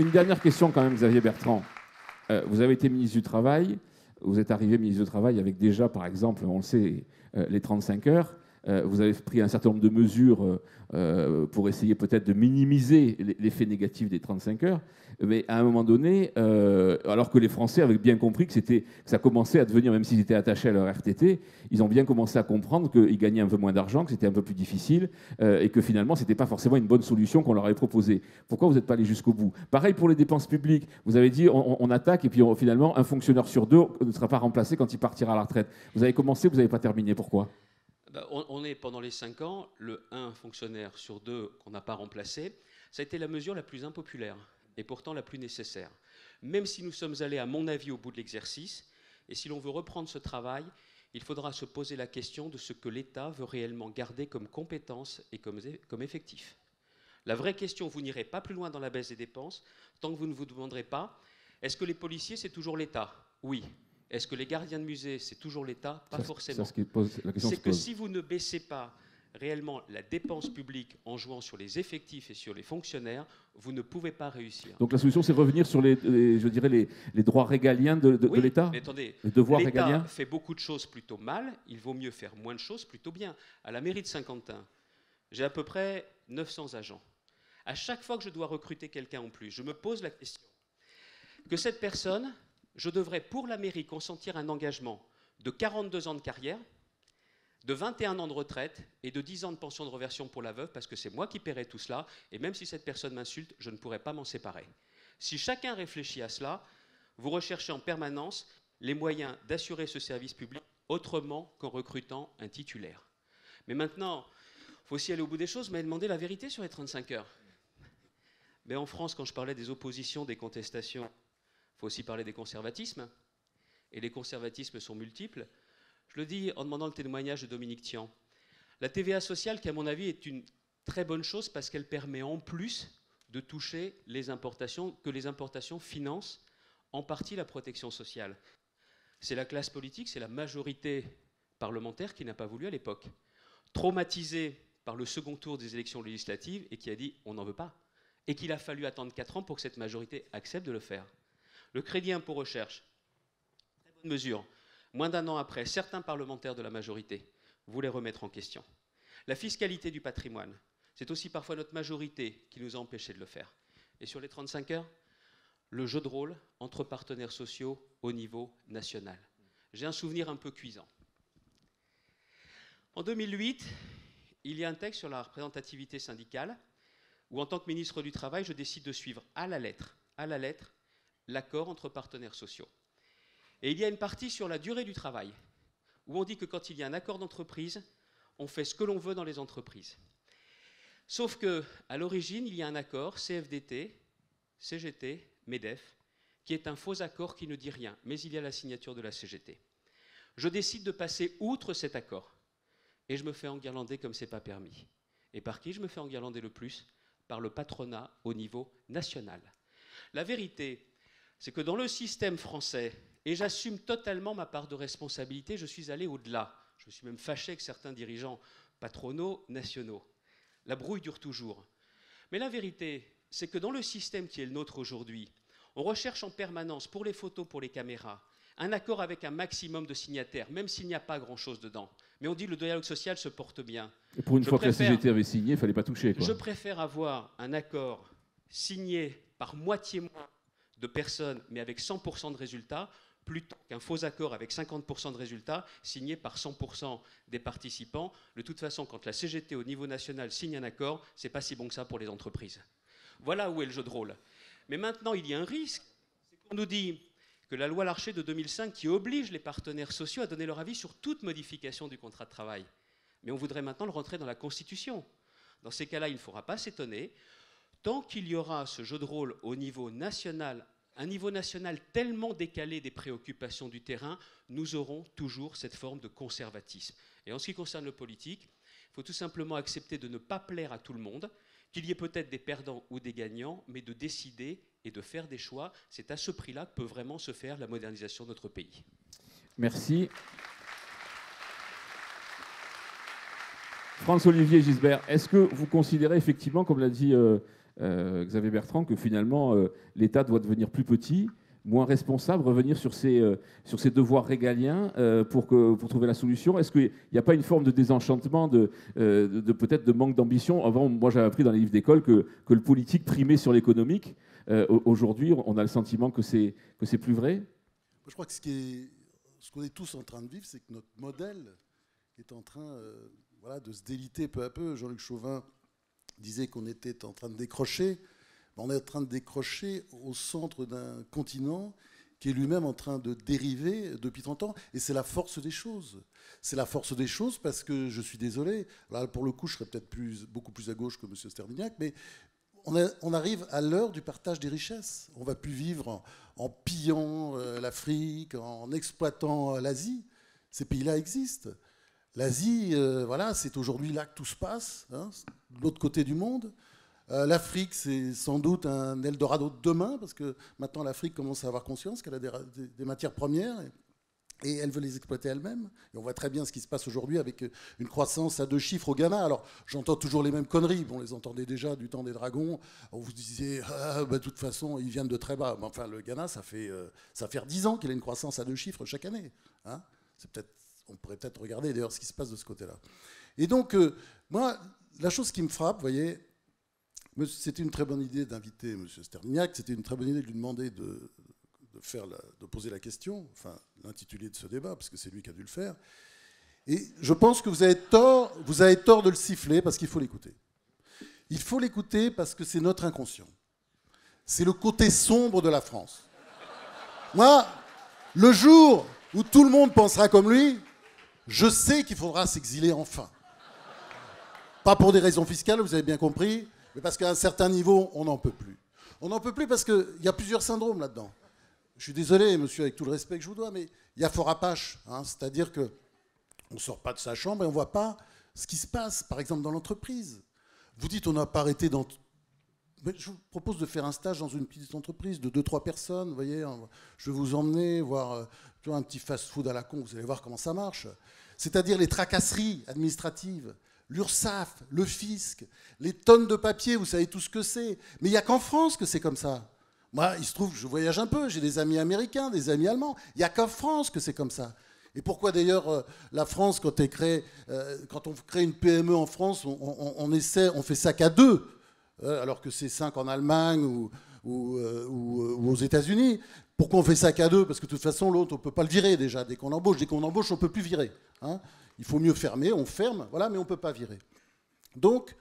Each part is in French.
Une dernière question quand même, Xavier Bertrand. Vous avez été ministre du Travail, vous êtes arrivé ministre du Travail avec déjà, par exemple, on le sait, les 35 heures. Vous avez pris un certain nombre de mesures pour essayer peut-être de minimiser l'effet négatif des 35 heures. Mais à un moment donné, alors que les Français avaient bien compris que ça commençait à devenir, même s'ils étaient attachés à leur RTT, ils ont bien commencé à comprendre qu'ils gagnaient un peu moins d'argent, que c'était un peu plus difficile et que finalement, ce n'était pas forcément une bonne solution qu'on leur avait proposée. Pourquoi vous n'êtes pas allé jusqu'au bout? Pareil pour les dépenses publiques. Vous avez dit on attaque et puis finalement, un fonctionnaire sur deux ne sera pas remplacé quand il partira à la retraite. Vous avez commencé, vous n'avez pas terminé. Pourquoi? On est pendant les 5 ans, le 1 fonctionnaire sur 2 qu'on n'a pas remplacé. Ça a été la mesure la plus impopulaire et pourtant la plus nécessaire. Même si nous sommes allés, à mon avis, au bout de l'exercice, et si l'on veut reprendre ce travail, il faudra se poser la question de ce que l'État veut réellement garder comme compétence et comme effectif. La vraie question, vous n'irez pas plus loin dans la baisse des dépenses tant que vous ne vous demanderez pas, est-ce que les policiers, c'est toujours l'État? Oui. Est-ce que les gardiens de musée, c'est toujours l'État? Pas forcément. C'est que si vous ne baissez pas réellement la dépense publique en jouant sur les effectifs et sur les fonctionnaires, vous ne pouvez pas réussir. Donc la solution, c'est revenir sur je dirais les droits régaliens de l'État? Mais attendez, les devoirs régaliens? l'État fait beaucoup de choses plutôt mal, il vaut mieux faire moins de choses plutôt bien. À la mairie de Saint-Quentin, j'ai à peu près 900 agents. À chaque fois que je dois recruter quelqu'un en plus, je me pose la question que cette personne, je devrais pour la mairie consentir un engagement de 42 ans de carrière, de 21 ans de retraite et de 10 ans de pension de reversion pour la veuve, parce que c'est moi qui paierai tout cela, et même si cette personne m'insulte, je ne pourrai pas m'en séparer. Si chacun réfléchit à cela, vous recherchez en permanence les moyens d'assurer ce service public autrement qu'en recrutant un titulaire. Mais maintenant, il faut aussi aller au bout des choses, mais demander la vérité sur les 35 heures. Mais en France, quand je parlais des oppositions, des contestations, il faut aussi parler des conservatismes. Et les conservatismes sont multiples. Je le dis en demandant le témoignage de Dominique Tian. La TVA sociale, qui à mon avis est une très bonne chose parce qu'elle permet en plus de toucher les importations, que les importations financent en partie la protection sociale. C'est la classe politique, c'est la majorité parlementaire qui n'a pas voulu à l'époque. Traumatisée par le second tour des élections législatives et qui a dit on n'en veut pas. Et qu'il a fallu attendre 4 ans pour que cette majorité accepte de le faire. Le crédit impôt recherche, très bonne mesure. Moins d'un an après, certains parlementaires de la majorité voulaient remettre en question. La fiscalité du patrimoine, c'est aussi parfois notre majorité qui nous a empêchés de le faire. Et sur les 35 heures, le jeu de rôle entre partenaires sociaux au niveau national. J'ai un souvenir un peu cuisant. En 2008, il y a un texte sur la représentativité syndicale où, en tant que ministre du Travail, je décide de suivre à la lettre, l'accord entre partenaires sociaux. Et il y a une partie sur la durée du travail, où on dit que quand il y a un accord d'entreprise, on fait ce que l'on veut dans les entreprises. Sauf qu'à l'origine, il y a un accord CFDT, CGT, MEDEF, qui est un faux accord qui ne dit rien, mais il y a la signature de la CGT. Je décide de passer outre cet accord, et je me fais enguirlander comme c'est pas permis. Et par qui je me fais enguirlander le plus? Par le patronat au niveau national. La vérité, c'est que dans le système français, et j'assume totalement ma part de responsabilité, je suis allé au-delà. Je me suis même fâché avec certains dirigeants patronaux nationaux. La brouille dure toujours. Mais la vérité, c'est que dans le système qui est le nôtre aujourd'hui, on recherche en permanence, pour les photos, pour les caméras, un accord avec un maximum de signataires, même s'il n'y a pas grand-chose dedans. Mais on dit que le dialogue social se porte bien. Et pour une fois que la CGT avait signé, il ne fallait pas toucher, quoi. Je préfère avoir un accord signé par moitié moins de personnes, mais avec 100% de résultats, plutôt qu'un faux accord avec 50% de résultats signé par 100% des participants. De toute façon, quand la CGT au niveau national signe un accord, c'est pas si bon que ça pour les entreprises. Voilà où est le jeu de rôle. Mais maintenant, il y a un risque, c'est qu'on nous dit que la loi Larcher de 2005, qui oblige les partenaires sociaux à donner leur avis sur toute modification du contrat de travail, mais on voudrait maintenant le rentrer dans la Constitution. Dans ces cas-là, il ne faudra pas s'étonner. Tant qu'il y aura ce jeu de rôle au niveau national, un niveau national tellement décalé des préoccupations du terrain, nous aurons toujours cette forme de conservatisme. Et en ce qui concerne le politique, il faut tout simplement accepter de ne pas plaire à tout le monde, qu'il y ait peut-être des perdants ou des gagnants, mais de décider et de faire des choix. C'est à ce prix-là que peut vraiment se faire la modernisation de notre pays. Merci. François-Olivier Gisbert, est-ce que vous considérez effectivement, comme l'a dit Xavier Bertrand, que finalement l'État doit devenir plus petit, moins responsable, revenir sur ses devoirs régaliens pour trouver la solution? Est-ce qu'il n'y a pas une forme de désenchantement, peut-être de manque d'ambition? Avant, moi j'avais appris dans les livres d'école que le politique primait sur l'économique. Aujourd'hui, on a le sentiment que c'est plus vrai. Je crois que ce qu'on est tous en train de vivre, c'est que notre modèle est en train de se déliter peu à peu. Jean-Luc Chauvin disait qu'on était en train de décrocher. On est en train de décrocher au centre d'un continent qui est lui-même en train de dériver depuis 30 ans. Et c'est la force des choses. C'est la force des choses parce que, je suis désolé, là pour le coup je serais peut-être beaucoup plus à gauche que M. Sterdignac, mais on arrive à l'heure du partage des richesses. On ne va plus vivre en pillant l'Afrique, en exploitant l'Asie. Ces pays-là existent. L'Asie, c'est aujourd'hui là que tout se passe, hein, de l'autre côté du monde. L'Afrique, c'est sans doute un Eldorado de demain, parce que maintenant l'Afrique commence à avoir conscience qu'elle a des matières premières et elle veut les exploiter elle-même. Et on voit très bien ce qui se passe aujourd'hui avec une croissance à 2 chiffres au Ghana. Alors j'entends toujours les mêmes conneries, on les entendait déjà du temps des dragons. On vous disait, de toute façon, ils viennent de très bas. Mais enfin, le Ghana, ça fait 10 ans qu'il a une croissance à 2 chiffres chaque année. Hein, on pourrait peut-être regarder d'ailleurs ce qui se passe de ce côté-là. Et donc, moi, la chose qui me frappe, vous voyez, c'était une très bonne idée d'inviter M. Sterdignac, c'était une très bonne idée de lui demander de poser la question, enfin l'intitulé de ce débat, parce que c'est lui qui a dû le faire. Et je pense que vous avez tort de le siffler, parce qu'il faut l'écouter. Il faut l'écouter parce que c'est notre inconscient. C'est le côté sombre de la France. Moi, le jour où tout le monde pensera comme lui, je sais qu'il faudra s'exiler enfin. Pas pour des raisons fiscales, vous avez bien compris, mais parce qu'à un certain niveau, on n'en peut plus. On n'en peut plus parce qu'il y a plusieurs syndromes là-dedans. Je suis désolé, monsieur, avec tout le respect que je vous dois, mais il y a fort Apache. Hein, c'est-à-dire qu'on ne sort pas de sa chambre et on ne voit pas ce qui se passe, par exemple, dans l'entreprise. Vous dites on n'a pas arrêté dans... Mais je vous propose de faire un stage dans une petite entreprise de 2-3 personnes. Vous voyez, je vais vous emmener voir un petit fast-food à la con. Vous allez voir comment ça marche. C'est-à-dire les tracasseries administratives. L'URSSAF, le fisc, les tonnes de papier, vous savez tout ce que c'est. Mais il n'y a qu'en France que c'est comme ça. Moi, il se trouve que je voyage un peu, j'ai des amis américains, des amis allemands. Il n'y a qu'en France que c'est comme ça. Et pourquoi d'ailleurs la France, quand on crée une PME en France, on fait ça qu'à 2, alors que c'est 5 en Allemagne ou aux États-Unis. Pourquoi on fait ça qu'à 2? Parce que de toute façon, l'autre, on ne peut pas le virer déjà. Dès qu'on embauche, on ne peut plus virer. Hein. Il faut mieux fermer, on ferme, voilà, mais on ne peut pas virer. Donc,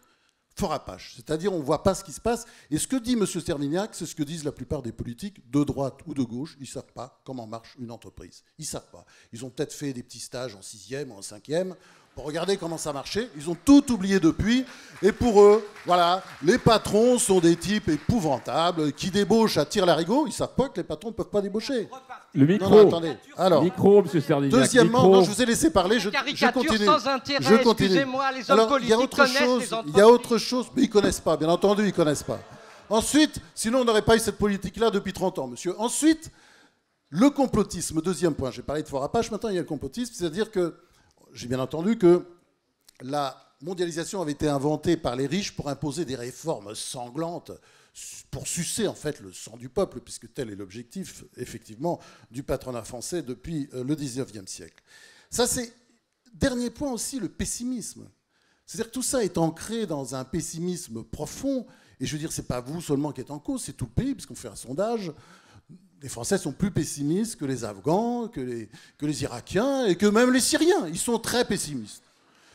fort Apache, c'est-à-dire on ne voit pas ce qui se passe. Et ce que dit M. Sterdignac, c'est ce que disent la plupart des politiques, de droite ou de gauche, ils ne savent pas comment marche une entreprise. Ils ne savent pas. Ils ont peut-être fait des petits stages en 6e ou en 5e pour regarder comment ça marchait. Ils ont tout oublié depuis. Et pour eux, voilà, les patrons sont des types épouvantables qui débauchent à tire-larigot. Ils ne savent pas que les patrons ne peuvent pas débaucher. Le micro. Non, attendez. Alors, micro, M. Sterdignac. Deuxièmement, micro. non, je vous ai laissé parler. Je continue. Sans intérêt, je continue. Excusez-moi, les hommes politiques connaissent les entreprises. Il y a autre chose, mais ils ne connaissent pas, bien entendu, ils ne connaissent pas. Ensuite, sinon on n'aurait pas eu cette politique-là depuis 30 ans, monsieur. Ensuite, le complotisme, deuxième point. J'ai parlé de fort Apache, maintenant il y a le complotisme, c'est-à-dire que, j'ai bien entendu que la mondialisation avait été inventée par les riches pour imposer des réformes sanglantes, pour sucer en fait le sang du peuple, puisque tel est l'objectif, effectivement, du patronat français depuis le 19e siècle. Ça, c'est, dernier point aussi, le pessimisme. C'est-à-dire que tout ça est ancré dans un pessimisme profond, et je veux dire, c'est pas vous seulement qui êtes en cause, c'est tout le pays, puisqu'on fait un sondage. Les Français sont plus pessimistes que les Afghans, que les Irakiens, et que même les Syriens. Ils sont très pessimistes.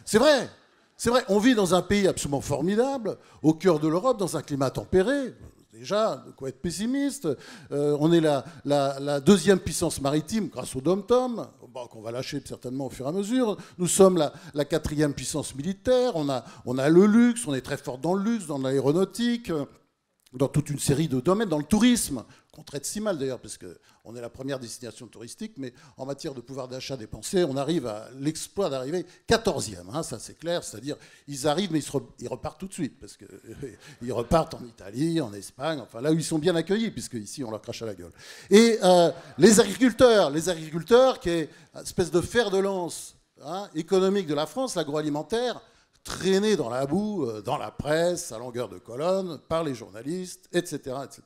C'est vrai. C'est vrai, on vit dans un pays absolument formidable, au cœur de l'Europe, dans un climat tempéré. Déjà, de quoi être pessimiste. On est la deuxième puissance maritime grâce au Dom-Tom, qu'on va lâcher certainement au fur et à mesure. Nous sommes la quatrième puissance militaire. On a le luxe, on est très fort dans le luxe, dans l'aéronautique, dans toute une série de domaines, dans le tourisme, qu'on traite si mal d'ailleurs, parce qu'on est la première destination touristique, mais en matière de pouvoir d'achat dépensé, on arrive à l'exploit d'arriver 14e, hein, ça c'est clair, c'est-à-dire ils arrivent, mais ils repartent tout de suite, parce qu'ils repartent en Italie, en Espagne, enfin là où ils sont bien accueillis, puisque ici on leur crache à la gueule. Et les agriculteurs, qui est une espèce de fer de lance économique de la France, l'agroalimentaire, traînés dans la boue, dans la presse, à longueur de colonne, par les journalistes, etc. etc.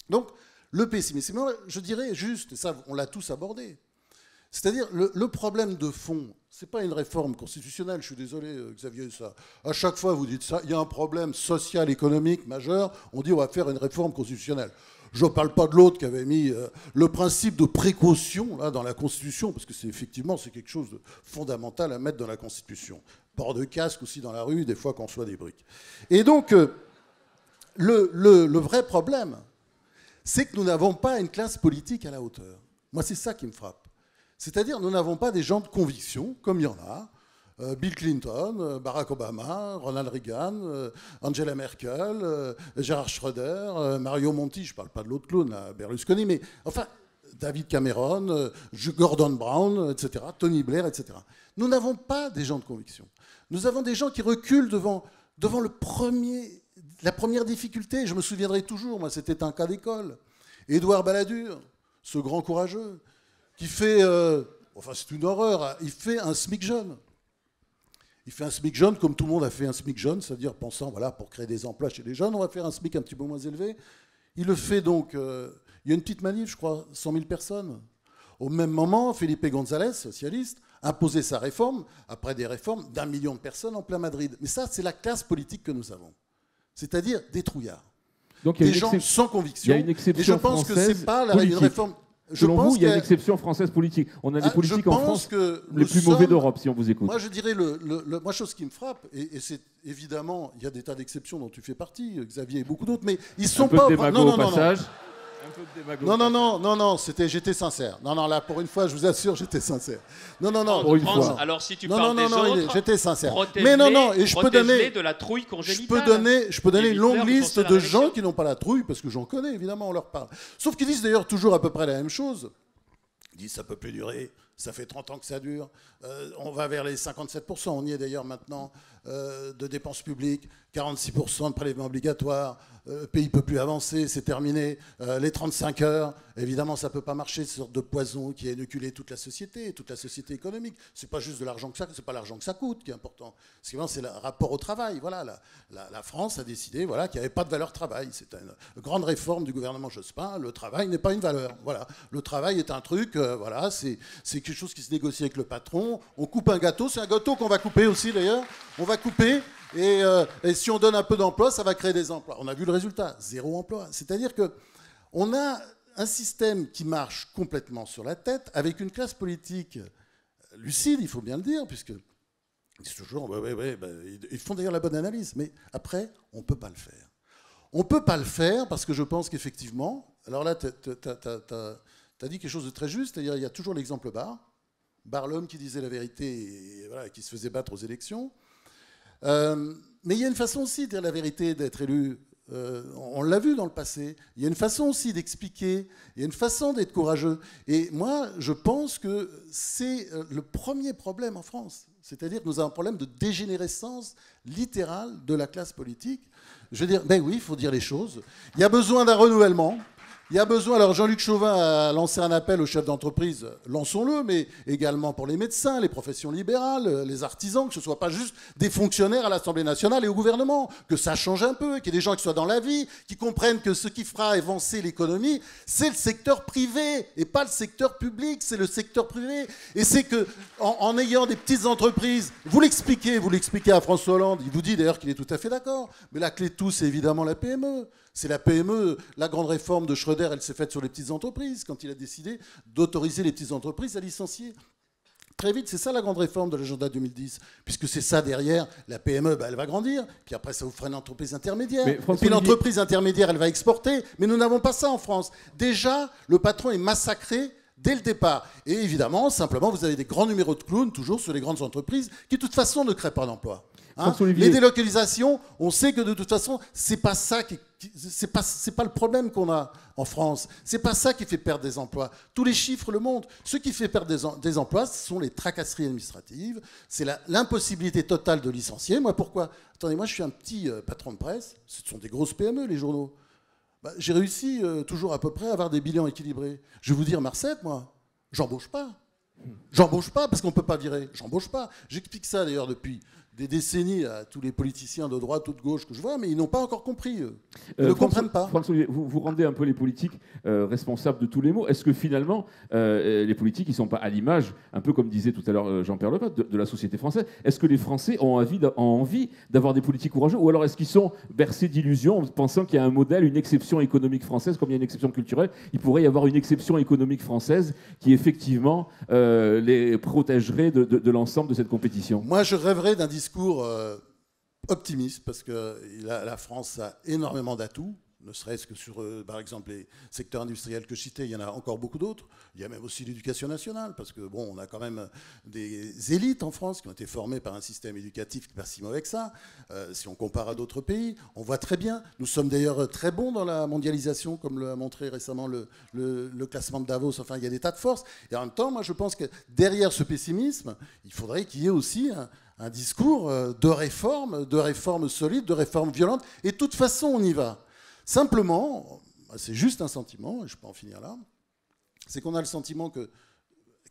Donc, le pessimisme, je dirais juste, et ça on l'a tous abordé, c'est-à-dire le problème de fond, ce n'est pas une réforme constitutionnelle, je suis désolé Xavier, ça. À chaque fois vous dites ça, il y a un problème social, économique majeur, on dit on va faire une réforme constitutionnelle. Je ne parle pas de l'autre qui avait mis le principe de précaution là, dans la Constitution, parce que effectivement c'est quelque chose de fondamental à mettre dans la Constitution. Port de casque aussi dans la rue, des fois qu'on reçoit des briques. Et donc, le vrai problème, c'est que nous n'avons pas une classe politique à la hauteur. Moi, c'est ça qui me frappe. C'est-à-dire, nous n'avons pas des gens de conviction, comme il y en a. Bill Clinton, Barack Obama, Ronald Reagan, Angela Merkel, Gerhard Schröder, Mario Monti, je ne parle pas de l'autre clown, là, Berlusconi, mais enfin, David Cameron, Gordon Brown, etc., Tony Blair, etc. Nous n'avons pas des gens de conviction. Nous avons des gens qui reculent devant la première difficulté. Je me souviendrai toujours, moi, c'était un cas d'école. Édouard Balladur, ce grand courageux, qui fait, enfin c'est une horreur, il fait un SMIC jeune. Il fait un SMIC jeune comme tout le monde a fait un SMIC jeune, c'est-à-dire pensant, voilà, pour créer des emplois chez les jeunes, on va faire un SMIC un petit peu moins élevé. Il le fait donc, il y a une petite manif, je crois, 100 000 personnes. Au même moment, Felipe González, socialiste, imposait sa réforme, après des réformes d'1 million de personnes en plein Madrid. Mais ça, c'est la classe politique que nous avons. C'est-à-dire des trouillards. Donc, des gens sans conviction. Il y a une exception et je pense que ce n'est pas une réforme... Selon vous, il y a une exception française politique. On a des politiques en France les plus mauvais d'Europe, si on vous écoute. Moi, je dirais, moi, chose qui me frappe, et c'est évidemment, il y a des tas d'exceptions dont tu fais partie, Xavier et beaucoup d'autres, mais ils sont pas... Un peu de démago au passage. Non, j'étais sincère. Non, là, pour une fois, je vous assure, j'étais sincère. Non. Pour une fois. Alors, si tu parles des autres, j'étais sincère. Mais non, et je peux donner de la trouille congénitale. Je peux donner une longue liste de gens qui n'ont pas la trouille, parce que j'en connais, évidemment, on leur parle. Sauf qu'ils disent d'ailleurs toujours à peu près la même chose. Ils disent ça peut plus durer. Ça fait 30 ans que ça dure. On va vers les 57%. On y est d'ailleurs maintenant de dépenses publiques. 46% de prélèvements obligatoires. Le pays ne peut plus avancer. C'est terminé. Les 35 heures. Évidemment, ça ne peut pas marcher. Cette sorte de poison qui a inoculé toute la société économique. Ce n'est pas juste de l'argent que ça, c'est pas l'argent que ça coûte qui est important. C'est le rapport au travail. Voilà, la France a décidé voilà, qu'il n'y avait pas de valeur travail. C'est une grande réforme du gouvernement Jospin. Le travail n'est pas une valeur. Voilà. Le travail est un truc, voilà, c'est quelque chose qui se négocie avec le patron. On coupe un gâteau. C'est un gâteau qu'on va couper aussi, d'ailleurs. On va couper. Et si on donne un peu d'emploi, ça va créer des emplois. On a vu le résultat. 0 emploi. C'est-à-dire qu'on a un système qui marche complètement sur la tête, avec une classe politique lucide, il faut bien le dire, puisque c'est toujours, ils font d'ailleurs la bonne analyse, mais après, on ne peut pas le faire. On ne peut pas le faire parce que je pense qu'effectivement, alors là, tu as dit quelque chose de très juste, c'est-à-dire il y a toujours l'exemple Barre l'homme qui disait la vérité et voilà, qui se faisait battre aux élections. Mais il y a une façon aussi de dire la vérité, d'être élu. On l'a vu dans le passé. Il y a une façon aussi d'expliquer. Il y a une façon d'être courageux. Et moi, je pense que c'est le premier problème en France. C'est-à-dire que nous avons un problème de dégénérescence littérale de la classe politique. Je veux dire, ben oui, il faut dire les choses. Il y a besoin d'un renouvellement. Il y a besoin, alors Jean-Luc Chauvin a lancé un appel aux chefs d'entreprise, lançons-le, mais également pour les médecins, les professions libérales, les artisans, que ce ne soit pas juste des fonctionnaires à l'Assemblée nationale et au gouvernement, que ça change un peu, qu'il y ait des gens qui soient dans la vie, qui comprennent que ce qui fera avancer l'économie, c'est le secteur privé et pas le secteur public, c'est le secteur privé. Et c'est qu'en ayant des petites entreprises, vous l'expliquez à François Hollande, il vous dit d'ailleurs qu'il est tout à fait d'accord, mais la clé de tout, c'est évidemment la PME. C'est la PME. La grande réforme de Schröder, elle s'est faite sur les petites entreprises, quand il a décidé d'autoriser les petites entreprises à licencier. Très vite, c'est ça la grande réforme de l'agenda 2010, puisque c'est ça derrière, la PME, elle va grandir, puis après ça vous fera une entreprise intermédiaire, et puis l'entreprise intermédiaire, elle va exporter, mais nous n'avons pas ça en France. Déjà, le patron est massacré dès le départ. Et évidemment, simplement, vous avez des grands numéros de clowns, toujours sur les grandes entreprises, qui de toute façon ne créent pas d'emploi. Les délocalisations, on sait que de toute façon, c'est pas ça c'est pas le problème qu'on a en France. C'est pas ça qui fait perdre des emplois. Tous les chiffres le montrent. Ce qui fait perdre des emplois, ce sont les tracasseries administratives. C'est l'impossibilité totale de licencier. Moi, pourquoi ? Attendez, moi, je suis un petit patron de presse. Ce sont des grosses PME, les journaux. J'ai réussi toujours à peu près à avoir des bilans équilibrés. Je vais vous dire, Marcette, moi, j'embauche pas. J'embauche pas parce qu'on ne peut pas virer. J'embauche pas. J'explique ça d'ailleurs depuis des décennies à tous les politiciens de droite ou de gauche que je vois, mais ils n'ont pas encore compris. Ils ne comprennent pas. François, vous rendez un peu les politiques responsables de tous les maux. Est-ce que finalement, les politiques, ils ne sont pas à l'image, un peu comme disait tout à l'heure Jean-Pierre Lepage, de la société française? Est-ce que les Français ont envie d'avoir des politiques courageux, ou alors est-ce qu'ils sont bercés d'illusions en pensant qu'il y a un modèle, une exception économique française, comme il y a une exception culturelle, il pourrait y avoir une exception économique française qui effectivement les protégerait de l'ensemble de cette compétition? Moi, je rêverais d'un discours optimiste, parce que la France a énormément d'atouts, ne serait-ce que sur, par exemple, les secteurs industriels que je citais, il y en a encore beaucoup d'autres. Il y a même aussi l'éducation nationale, parce que, bon, on a quand même des élites en France qui ont été formées par un système éducatif qui n'est pas si mauvais que ça. Si on compare à d'autres pays, on voit très bien. Nous sommes d'ailleurs très bons dans la mondialisation, comme l'a montré récemment le classement de Davos. Enfin, il y a des tas de forces. Et en même temps, moi, je pense que derrière ce pessimisme, il faudrait qu'il y ait aussi un discours de réformes solides, de réformes violentes. Et de toute façon, on y va. Simplement, c'est juste un sentiment, et je peux en finir là, c'est qu'on a le sentiment que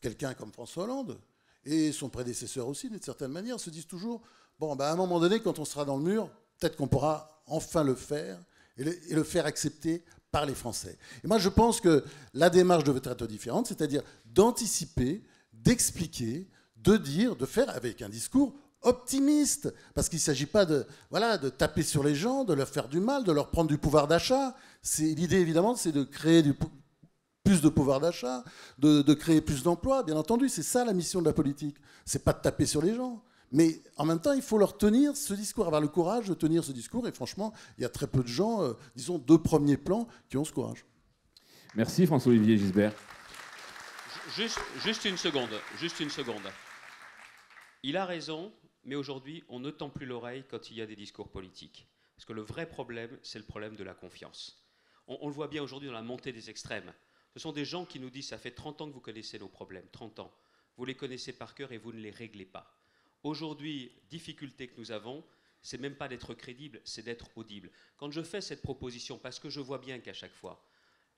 quelqu'un comme François Hollande, et son prédécesseur aussi, d'une certaine manière, se disent toujours, bon, à un moment donné, quand on sera dans le mur, peut-être qu'on pourra enfin le faire, et le faire accepter par les Français. Et moi, je pense que la démarche devait être différente, c'est-à-dire d'anticiper, d'expliquer, de dire, de faire avec un discours optimiste, parce qu'il ne s'agit pas de taper sur les gens, de leur faire du mal, de leur prendre du pouvoir d'achat. L'idée, évidemment, c'est de créer plus de pouvoir d'achat, de créer plus d'emplois, bien entendu. C'est ça la mission de la politique. Ce n'est pas de taper sur les gens. Mais en même temps, il faut leur tenir ce discours, avoir le courage de tenir ce discours. Et franchement, il y a très peu de gens, disons, de premier plan, qui ont ce courage. Merci François-Olivier Gisbert. Juste une seconde. Il a raison, mais aujourd'hui, on ne tend plus l'oreille quand il y a des discours politiques. Parce que le vrai problème, c'est le problème de la confiance. On le voit bien aujourd'hui dans la montée des extrêmes. Ce sont des gens qui nous disent « ça fait 30 ans que vous connaissez nos problèmes, 30 ans. Vous les connaissez par cœur et vous ne les réglez pas. » Aujourd'hui, difficulté que nous avons, c'est même pas d'être crédible, c'est d'être audible. Quand je fais cette proposition, parce que je vois bien qu'à chaque fois,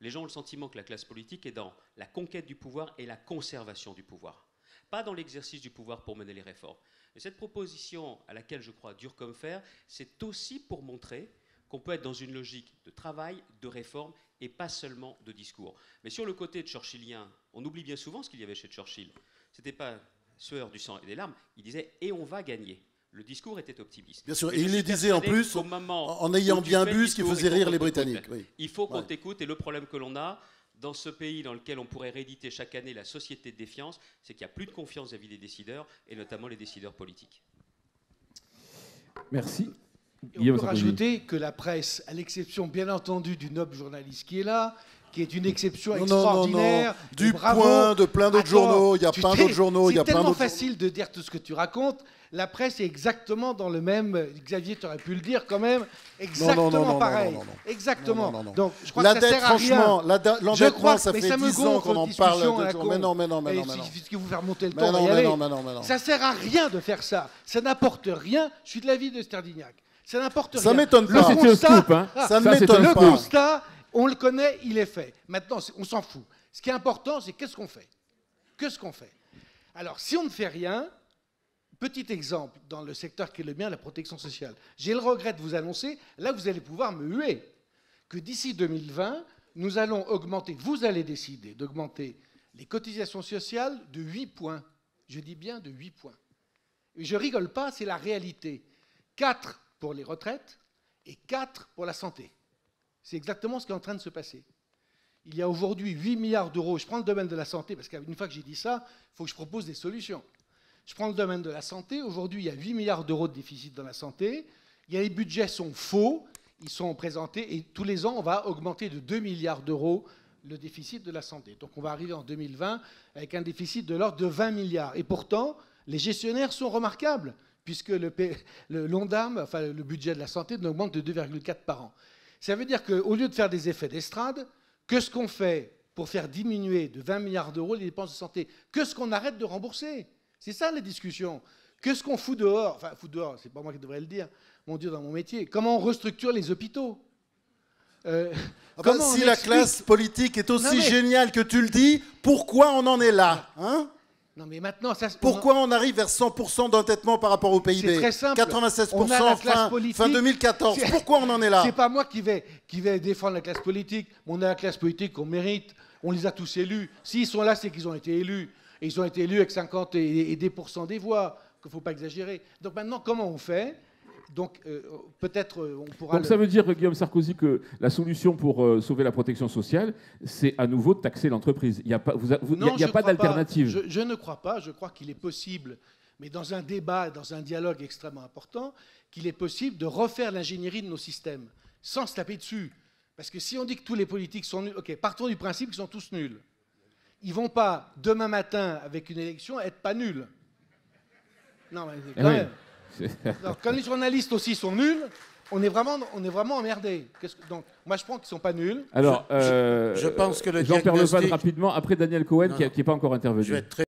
les gens ont le sentiment que la classe politique est dans la conquête du pouvoir et la conservation du pouvoir. Pas dans l'exercice du pouvoir pour mener les réformes. Et cette proposition, à laquelle je crois dur comme fer, c'est aussi pour montrer qu'on peut être dans une logique de travail, de réforme, et pas seulement de discours. Mais sur le côté churchillien, on oublie bien souvent ce qu'il y avait chez Churchill. C'était pas sueur, du sang et des larmes, il disait « et on va gagner ». Le discours était optimiste. Bien sûr, et il le disait en plus en ayant bien bu ce qui faisait rire les Britanniques. Oui. Il faut qu'on t'écoute, et le problème que l'on a, dans ce pays dans lequel on pourrait rééditer chaque année la société de défiance, c'est qu'il n'y a plus de confiance vis-à-vis des décideurs, et notamment les décideurs politiques. Merci. On peut rajouter que la presse, à l'exception bien entendu du noble journaliste qui est là, qui est une exception extraordinaire. Non. Du Point, de plein d'autres journaux, il y a plein d'autres journaux. C'est tellement facile de dire tout ce que tu racontes. La presse est exactement dans le même... Xavier, tu aurais pu le dire quand même. Exactement pareil. Exactement. Donc, je crois que ça sert à rien. L'endettement, ça fait 10 ans qu'on en parle. Mais non. Il suffit de vous faire monter le temps et y aller. Ça sert à rien de faire ça. Ça n'apporte rien. Je suis de l'avis de Sterdignac. Ça n'apporte rien. Ça m'étonne pas. Ça m'étonne pas. Le constat, on le connaît, il est fait. Maintenant, on s'en fout. Ce qui est important, c'est qu'est-ce qu'on fait. Qu'est-ce qu'on fait? Alors, si on ne fait rien, petit exemple, dans le secteur qui est le mien, la protection sociale, j'ai le regret de vous annoncer, là, vous allez pouvoir me huer, que d'ici 2020, nous allons augmenter, vous allez décider d'augmenter les cotisations sociales de 8 points. Je dis bien de 8 points. Et je rigole pas, c'est la réalité. 4 pour les retraites et 4 pour la santé. C'est exactement ce qui est en train de se passer. Il y a aujourd'hui 8 milliards d'euros. Je prends le domaine de la santé, parce qu'une fois que j'ai dit ça, il faut que je propose des solutions. Je prends le domaine de la santé. Aujourd'hui, il y a 8 milliards d'euros de déficit dans la santé. Les budgets sont faux. Ils sont présentés. Et tous les ans, on va augmenter de 2 milliards d'euros le déficit de la santé. Donc on va arriver en 2020 avec un déficit de l'ordre de 20 milliards. Et pourtant, les gestionnaires sont remarquables, puisque l'ONDAM, enfin le budget de la santé, n'augmente de 2,4 par an. Ça veut dire qu'au lieu de faire des effets d'estrade, qu'est-ce qu'on fait pour faire diminuer de 20 milliards d'euros les dépenses de santé? Qu'est-ce qu'on arrête de rembourser? C'est ça la discussion. Qu'est-ce qu'on fout dehors? Enfin, fout dehors, c'est pas moi qui devrais le dire, mon Dieu, dans mon métier. Comment on restructure les hôpitaux? Si la classe politique est aussi géniale que tu le dis, pourquoi on en est là, hein? Non, mais maintenant, ça, Pourquoi on arrive vers 100% d'endettement par rapport au PIB? C'est très simple. 96% fin 2014. Pourquoi on en est là? C'est pas moi qui vais défendre la classe politique. On a la classe politique qu'on mérite. On les a tous élus. S'ils sont là, c'est qu'ils ont été élus. Et ils ont été élus avec 50 et des pourcents des voix. Il ne faut pas exagérer. Donc maintenant, comment on fait? Donc peut-être on pourra... Donc ça veut dire, Guillaume Sarkozy, que la solution pour sauver la protection sociale, c'est à nouveau de taxer l'entreprise. Il n'y a pas, pas d'alternative. Je ne crois pas. Je crois qu'il est possible, mais dans un débat, dans un dialogue extrêmement important, qu'il est possible de refaire l'ingénierie de nos systèmes, sans se taper dessus. Parce que si on dit que tous les politiques sont nuls, ok, partons du principe qu'ils sont tous nuls. Ils ne vont pas, demain matin, avec une élection, être pas nuls. Non, mais quand même. Alors, quand les journalistes aussi sont nuls, on est vraiment emmerdés. Donc, moi, je pense qu'ils ne sont pas nuls. Alors, je pense que le Jean-Pierre Levade, diagnostic... rapidement, après Daniel Cohen, qui n'est pas encore intervenu.